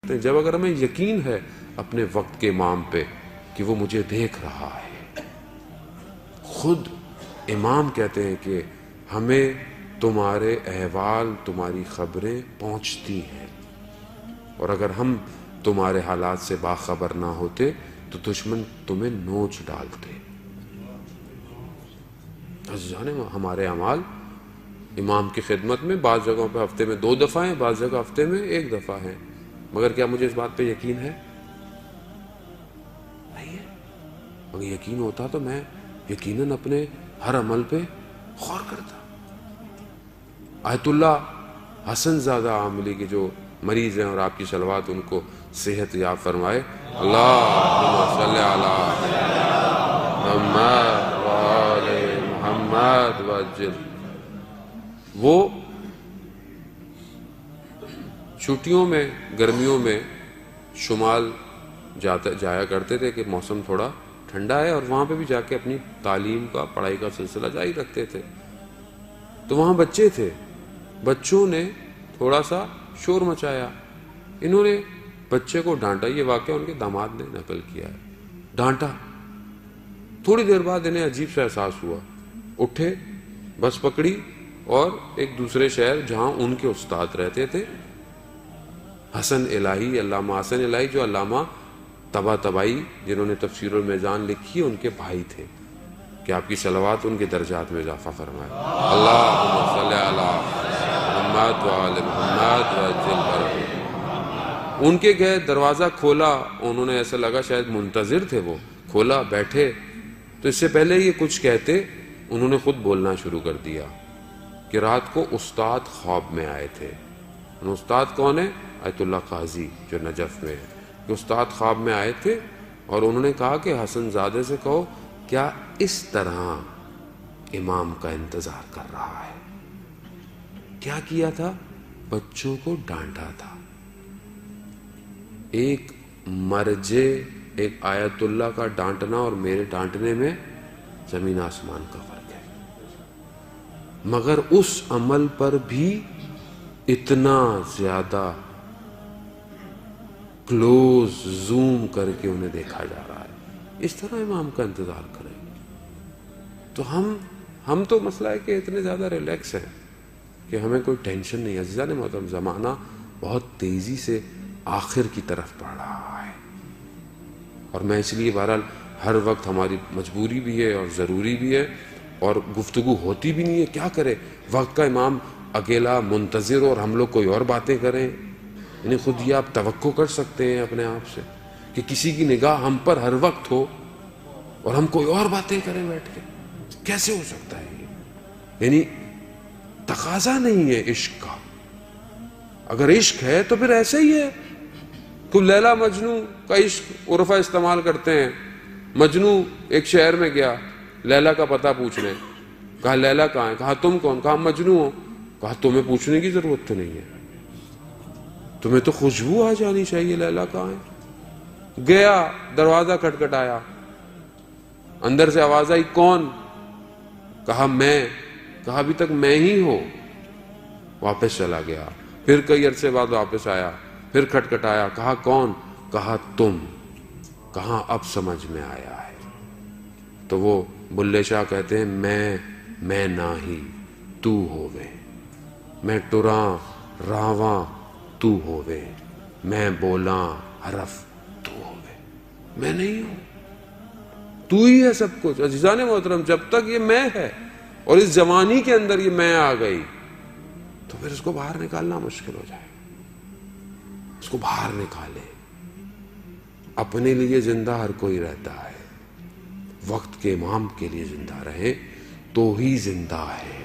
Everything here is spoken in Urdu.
جب اگر ہمیں یقین ہے اپنے وقت کے امام پہ کہ وہ مجھے دیکھ رہا ہے. خود امام کہتے ہیں کہ ہمیں تمہارے احوال تمہاری خبریں پہنچتی ہیں، اور اگر ہم تمہارے حالات سے باخبر نہ ہوتے تو دشمن تمہیں نوچ ڈالتے. عزیزان ہمارے اعمال امام کی خدمت میں بعض جگہوں پہ ہفتے میں 2 دفعہ ہیں، بعض جگہ ہفتے میں 1 دفعہ ہیں، مگر کیا مجھے اس بات پہ یقین ہے؟ نہیں ہے. اگر یقین ہوتا تو میں یقیناً اپنے ہر عمل پہ غور کرتا. آیت اللہ حسن زادہ عاملی کے جو مریض ہیں، اور آپ کی صلوات ان کو صحت یاب فرمائے. اللہم صلی علی محمد وآل محمد وعجل. وہ چھٹیوں میں گرمیوں میں شمال جایا کرتے تھے کہ موسم تھوڑا ٹھنڈا ہے، اور وہاں پہ بھی جا کے اپنی تعلیم کا پڑھائی کا سلسلہ جاری رکھتے تھے. تو وہاں بچے تھے، بچوں نے تھوڑا سا شور مچایا، انہوں نے بچے کو ڈانٹا. یہ واقعہ ان کے داماد نے نقل کیا ہے. ڈانٹا، تھوڑی دیر بعد انہیں عجیب سا احساس ہوا، اٹھے، بس پکڑی اور ایک دوسرے شہر جہاں ان کے استاد رہتے تھے، حسن الہی، علامہ حسن الہی جو علامہ طباطبائی جنہوں نے تفسیر المیزان لکھی ان کے بھائی تھے، کہ آپ کی صلوات ان کے درجات میں اضافہ فرمائے. اللہم صلی علی محمد وآل محمد وعجل فرجہ. ان کے گئے، دروازہ کھولا، انہوں نے ایسا لگا شاید منتظر تھے، وہ کھولا، بیٹھے. تو اس سے پہلے یہ کچھ کہتے انہوں نے خود بولنا شروع کر دیا کہ رات کو استاد خواب میں آئے تھے. استاد کون ہے؟ آیت اللہ قاضی جو نجف میں ہے. کہ استاد خواب میں آئے تھے اور انہوں نے کہا کہ حسن زادے سے کہو کیا اس طرح امام کا انتظار کر رہا ہے. کیا کیا تھا؟ بچوں کو ڈانٹا تھا. ایک مرجے، ایک آیت اللہ کا ڈانٹنا اور میرے ڈانٹنے میں زمین آسمان کا فرق ہے. مگر اس عمل پر بھی اتنا زیادہ کلوز زوم کر کے انہیں دیکھا جا رہا ہے. اس طرح امام کا انتظار کریں. تو ہم تو مسئلہ ہے کہ اتنے زیادہ ریلیکس ہیں کہ ہمیں کوئی ٹینشن نہیں. عزیزان محترم، زمانہ بہت تیزی سے آخر کی طرف بڑھ رہا ہے، اور میں اس لیے بہرحال ہر وقت ہماری مجبوری بھی ہے اور ضروری بھی ہے، اور گفتگو ہوتی بھی نہیں ہے. کیا کرے؟ وقت کا امام اکیلا منتظر اور ہم لوگ کوئی اور باتیں کریں. یعنی خود یہ آپ توقع کر سکتے ہیں اپنے آپ سے کہ کسی کی نگاہ ہم پر ہر وقت ہو اور ہم کوئی اور باتیں کریں بیٹھ کے؟ کیسے ہو سکتا ہے یہ؟ یعنی تقاضا نہیں ہے عشق کا. اگر عشق ہے تو پھر ایسے ہی ہے. تو لیلا مجنو کا عشق عرفہ استعمال کرتے ہیں. مجنو ایک شہر میں گیا لیلا کا پتہ پوچھنے، کہا لیلا کہاں ہے؟ کہا تم کون؟ کہا مجنو ہو. کہا تمہیں پوچھنے کی ضرورت تو نہیں ہے، تمہیں تو خوشبو آ جانی چاہیے لیلا کہاں ہے. گیا، دروازہ کھٹکھٹایا، اندر سے آواز آئی کون؟ کہا میں. کہا ابھی تک میں ہی ہوں. واپس چلا گیا. پھر کئی عرصے بعد واپس آیا، پھر کھٹکھٹایا، کہا کون؟ کہا تم. کہاں اب سمجھ میں آیا ہے. تو وہ بلے شاہ کہتے ہیں میں ناہی تو ہووے، میں ٹراں راواں تو ہووے، میں بولاں حرف تو ہووے. میں نہیں ہوں، تو ہی ہے سب کچھ. عزیزان محترم، جب تک یہ میں ہے اور اس جوانی کے اندر یہ میں آ گئی تو پھر اس کو باہر نکالنا مشکل ہو جائے. اس کو باہر نکالے. اپنے لیے زندہ ہر کوئی رہتا ہے، وقت کے امام کے لیے زندہ رہے تو ہی زندہ ہے.